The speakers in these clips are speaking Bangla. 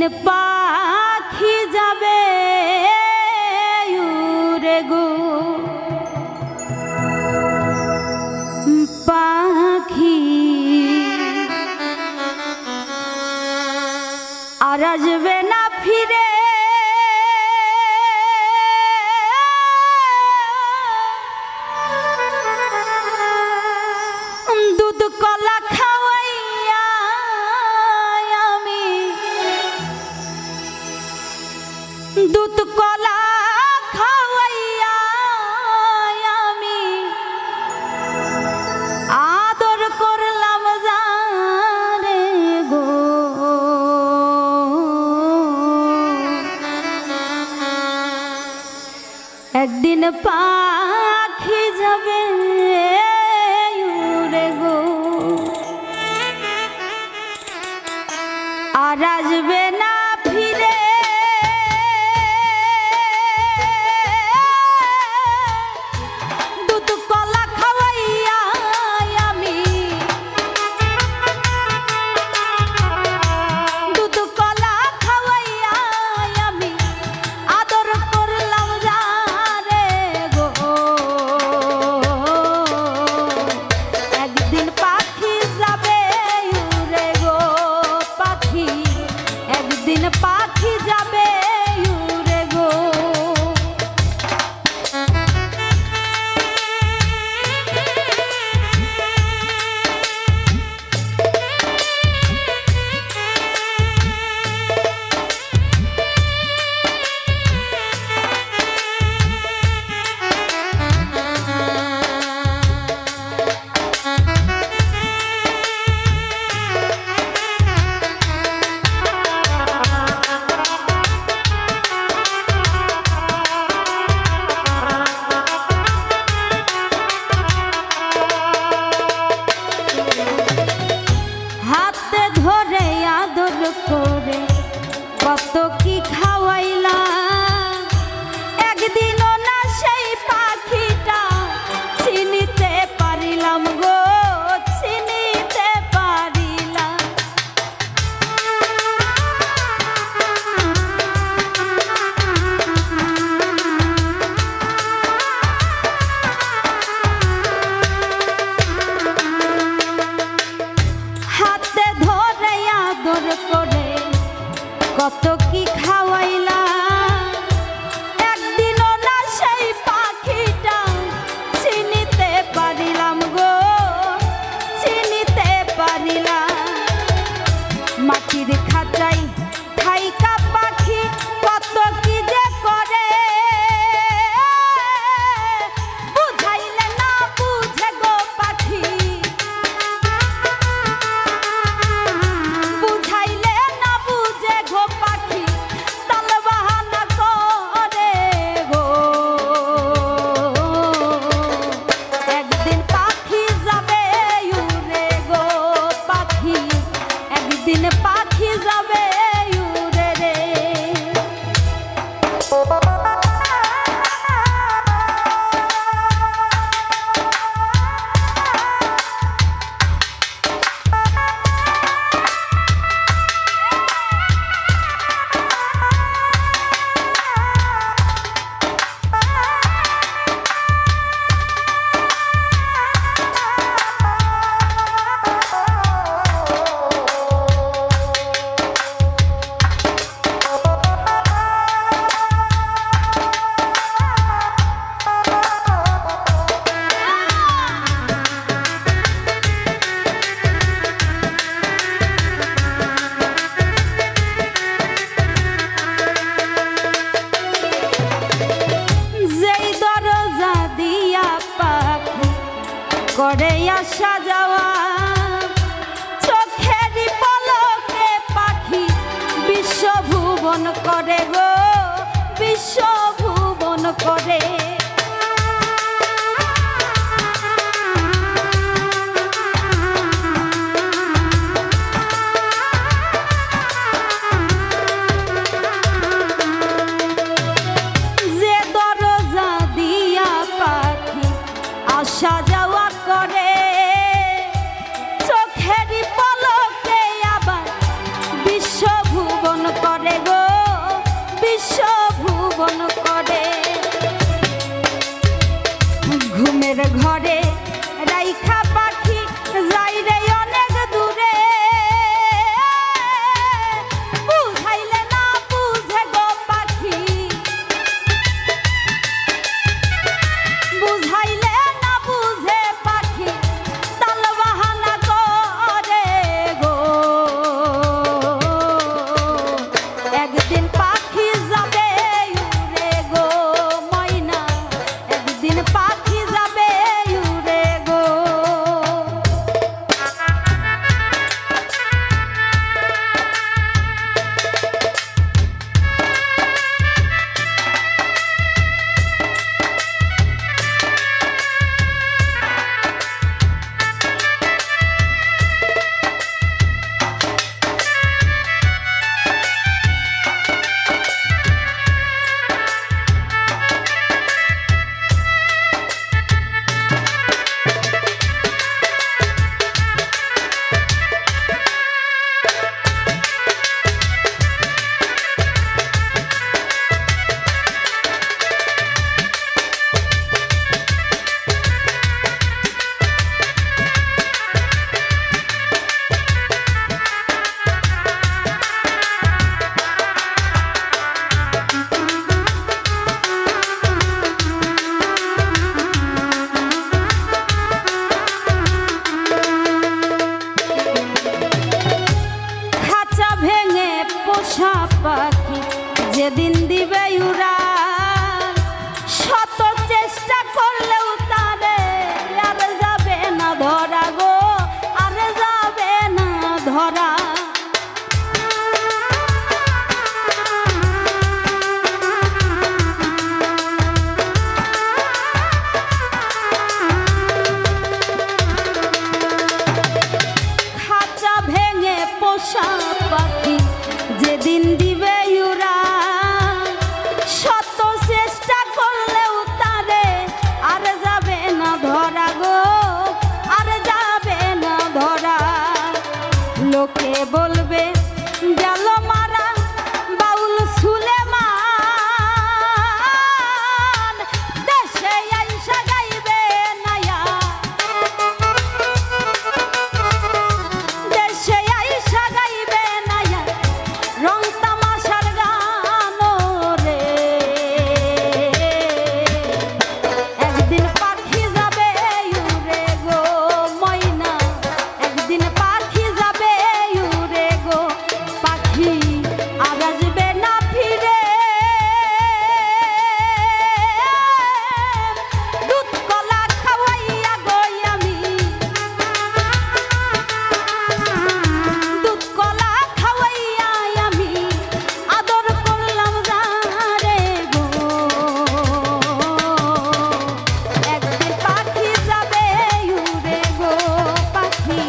একদিন পাখি যাবে উড়ে গো পাখি আর আসবে না ফিরে দুধ কলা খাওয়াইয়া আমি দুধ কলা খাওয়াইয়া আমি আদর করলাম জানে গো একদিন পাখি যাবে উড়ে গো আর আসবে না ফিরে দুধ কলা খাওয়াইয়া আমি দুধ কলা খাওয়াইয়া আমি আদর করলাম জানে গো একদিন পাখি যাবে উড়ে গো পাখি একদিন পাখি যাবে উড়ে গো হাতে ধরে আদর করে কত কি খাওয়াইলা একদিনও না সেই পাখিটা চিনিতে পারিলাম গো চিনিতে পারিলাম হাতে ধরে আদর করে কত কি খাওয়াইলা একদিনও না সেই পাখিটা চিনিতে পারিলাম গো চিনিতে পারিলাম মাটির খাঁচাই থাইকা পাখি কত কি যে করে বুঝাইলে না বুঝে গো পাখি বুঝাইলে না বুঝে গো পাখি তাল বাহানা করে গো একদিন পাখি যাবে উড়ে গো পাখি একদিন পাখি যাবে উড়ে রে করে আসা যাওয়া চোখের পলকে পাখি বিশ্বভুবন করে গো বিশ্বভুবন করে যে দরজা দিয়া পাখি আসা যাওয়া করে চোখের পলকে আবার বিশ্বভুবন করে ঘুমের ঘরে রাইখা পাখি যাই রে অনেক দূরে, বুঝাইলে না বুঝে গো পাখি, বুঝাইলে না বুঝে পাখি তাল বাহানা করে গো। একদিন পাখি যাবে উড়ে গো ময়না, একদিন পাখি যাবে উড়ে গো। পোষা পাখি যেদিন দিবে উড়ান, শত চেষ্টা করলেও তারে আর যাবে না ধরা গো, আর যাবে না ধরা। খাঁচা ভেঙে পোষা পাখি যেদিন দিবে উড়ান, শত চেষ্টা করলেও তারে আর যাবে না ধরা গো, আর যাবে না ধরা। লোকে বলবে গেল মারা বাউল সুলেমান, দেশে আইসা গাইবে নায়া, দেশে আইসা গাইবে নায়া রং তামাশার গান রে। একদিন পাখি যাবে উড়ে গো ময়না, একদিন পাখি যাবে উড়ে গো, পাখি আর আসবে না ফিরে। দুধ কলা খাওয়াইয়া গো আমি, দুধ কলা খাওয়াইয়া আমি আদর করলাম যারে গো। একদিন পাখি যাবে উড়ে গো পাখি,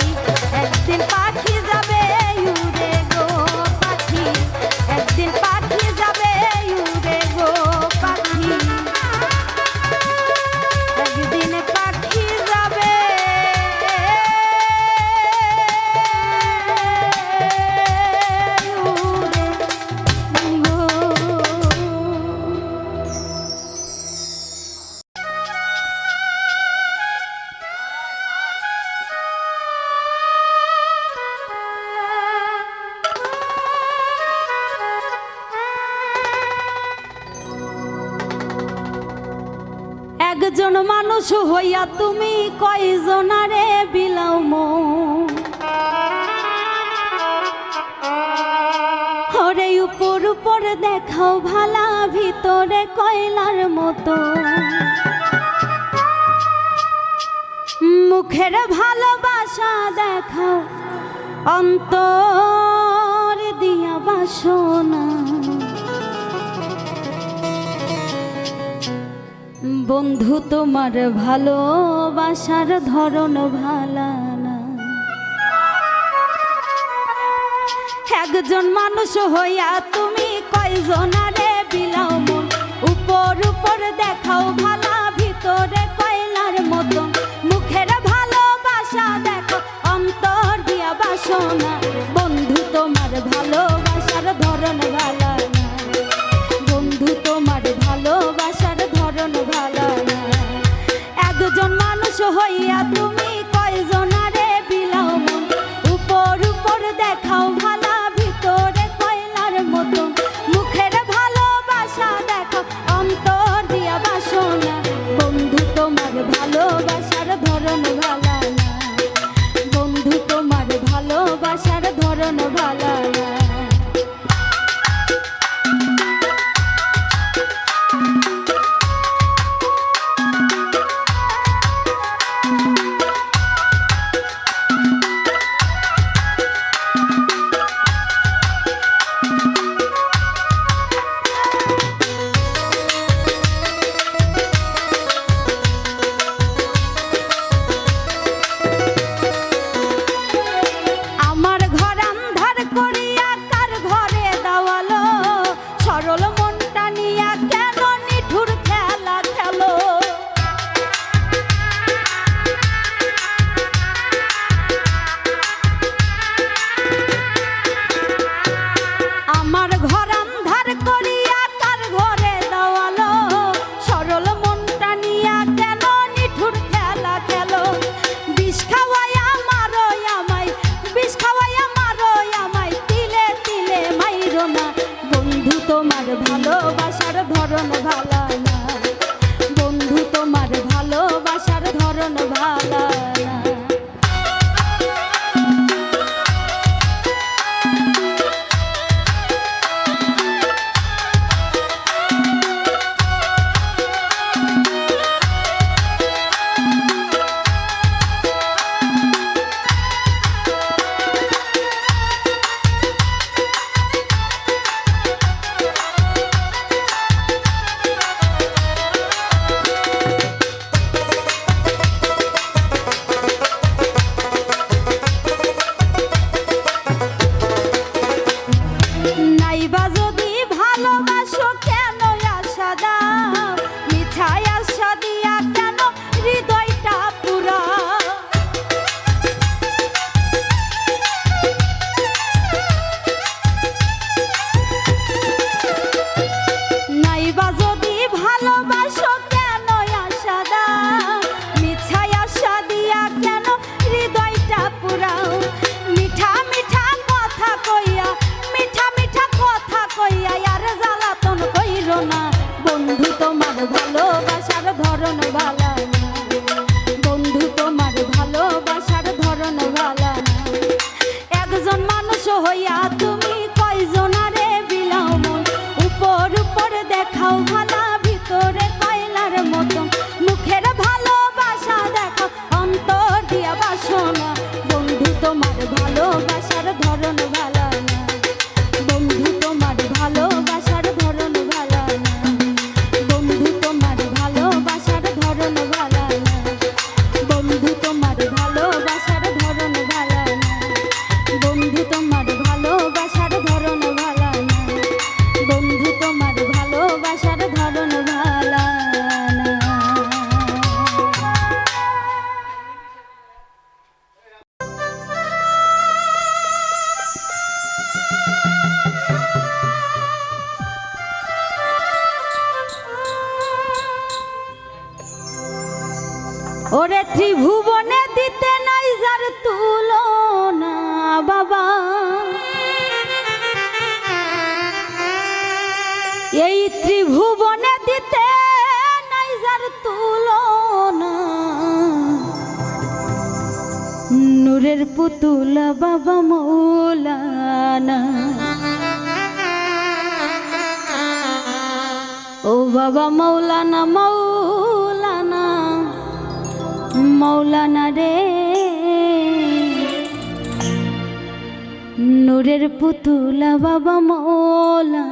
একদিন পাখি যাবে উড়ে গো পাখি, একদিন পাখি যাবে উড়ে গো পাখি, একদিন পাখি যাবে একজন মানুষ হইয়া তুমি কয়জনারে বিলাও মন, হরে উপর উপর দেখাও ভালা, ভিতরে কয়লার মতো। মুখের ভালোবাসা দেখাও, অন্তর দিয়া বাসনা। বন্ধু তোমার ভালোবাসার ধরন ভালা না। একজন মানুষ হইয়া তুমি কয়জনারে বিলাও মন, উপর উপর দেখাও ভালা, ভিতরে কয়লার মতন। মুখের ভালোবাসা দেখো, অন্তর দিয়া বাসনা। বন্ধু তোমার ভালোবাসার ধরন ভালা না, বন্ধু তোমার ভালোবাসার ধরন ভালা না। একজন মানুষ হইয়া তুমি কয়জনারে বিলাও মন উপর উপর দেখাও ভালা ভিতরে কয়লার মতন মুখের ভালোবাসা দেখাও অন্তর দিয়া বাসনা বন্ধু তোমার ভালোবাসার ধরন ভালা না বন্ধু তোমার ভালোবাসার ধরন ভালা না ভালোবাসার ধরন ভালা না বন্ধু তোমার ভালোবাসার ধরন ভালা না নাইবা যদি ভালোবাসো কেন আশা দাও মিঠাই আশা দিয়া কেন হৃদয়টা পুরা নাইবা যদি ভালোবাসো কেন আশা দাও মিঠাই আশা দিয়া কেন হৃদয়টা পুরাও মিঠা মিঠা কথা কইয়া আর জ্বালাতন কইরো না বন্ধু তোমার ভালোবাসার ধরন ভালা না বন্ধু তোমার ভালোবাসার ধরন ভালা না একজন মানুষ হইয়া তুমি কয়জনারে বিলাও মন উপর উপর দেখাও ভালা ভিতরে কয়লার মতন মুখের ভালোবাসা দেখো অন্তর দিয়া বাসনা বন্ধু তোমার ভালোবাসার ধরন ভালা না বন্ধু তোমার ভালোবাসার ধরন ভালা না বন্ধু তোমার ভালোবাসার ধরন ভালা না বন্ধু তোমার ভালোবাসার ধরন ভালা না বন্ধু তোমার ভালোবাসার ধরন ভালা না বন্ধু তোমার ভালোবাসার ধরন ভালা না ওরে ত্রিভুবনে দিতে নাই যার তুলনা বাবা এই ত্রিভুবনে দিতে নাই যার তুলনা নূরের পুতুল বাবা মৌলানা ও বাবা মৌলানা মৌলানা মৌলানা রে নূরের পুতুলা বাবা মৌলানা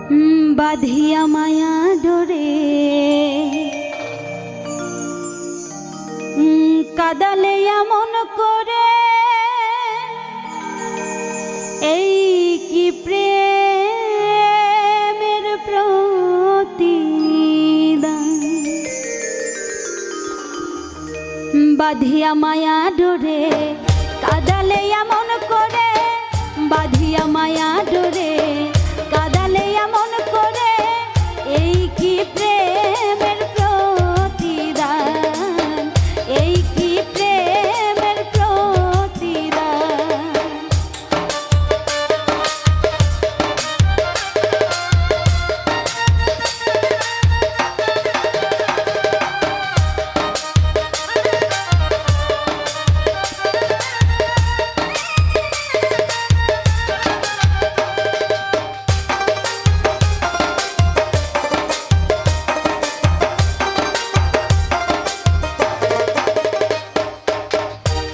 বাঁধিয়া মায়া ডোরে কাদালে এমন করে, এই কি প্রেমের প্রতিদান। বাঁধিয়া মায়া ডোরে কাদালে এমন করে, বাঁধিয়া মায়া ডোরে কাদালে এমন করে, এই কি প্রেমের প্রতিদান, এই কি প্রেমের প্রতিদান।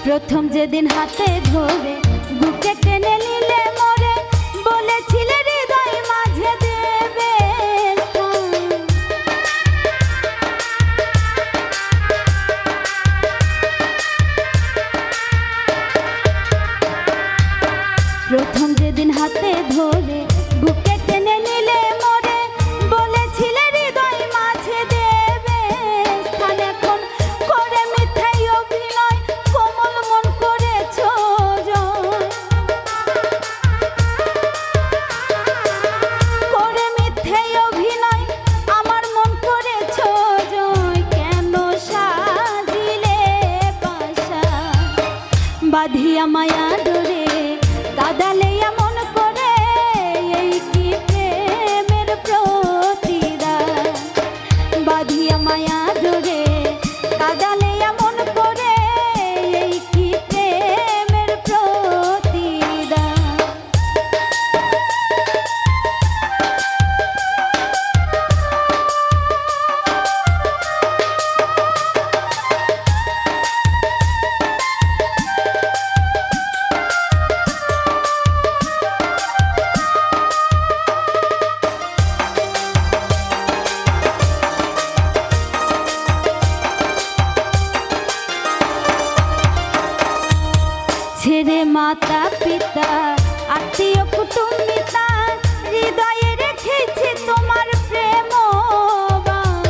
প্রথম যেদিন হাতে ধরে বুকে টেনে নিলে মোরে, বলেছিলে হৃদয় মাঝে দেবে স্থান। প্রথম যেদিন হাতে ধরে বুকে টেনে নিলে মোরে, বলেছিলে হৃদয় মাঝে দেবে স্থান। এখন করে মিথ্যাই অভিনয় কোমল মন করেছ জয়, করে মিথ্যাই অভিনয় আমার মন করেছ জয়। কেন সাজিলে পাশা বাঁধিয়া মায়া ডোরে কাদালে এমন করে, এই কি প্রেমের প্রতিদান। বাঁধিয়া মায়া ডোরে কাদালে এমন করে, এই কি প্রেমের প্রতিদান। ছেড়ে মাতা পিতা আত্মীয় কুটুম্বিতা, হৃদয়ে রেখেছি তোমার প্রেম বাণ।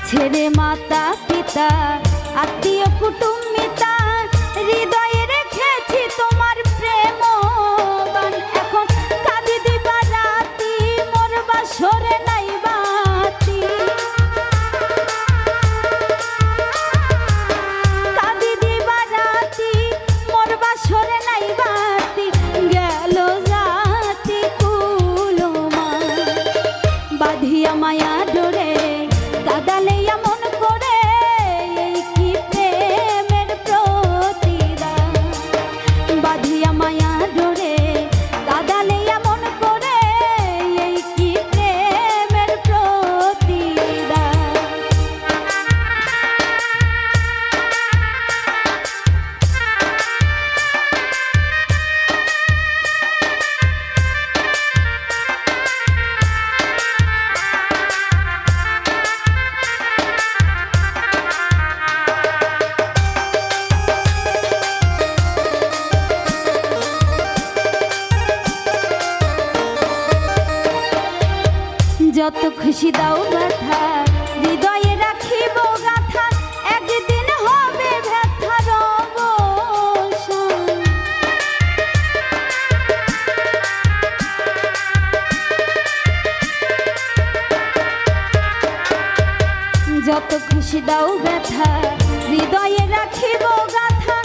ছেড়ে মাতা পিতা আত্মীয় কুটুম্বিতা, হৃদয়ে রেখেছি তোমার প্রেম বাণ। এখন কাঁদি দিবা রাতি মোর বাসরে নাই বাতি, কাঁদি দিবা রাতি মোর বাসরে নাই বাতি। গেল জাতি কুলমা বাঁধিয়া মায়া ডোরে কাদালে এমন করে, এই কি প্রেমের প্রতিদান। বাঁধিয়া মায়া ডোরে কাদালে এমন করে, এই কি প্রেমের প্রতিদান। যত খুশি দাও ব্যথা হৃদয়ে রাখিব গাথা, একদিন হবে ব্যথার অবসান। যত খুশি দাও ব্যথা হৃদয়ে রাখিব গাথা,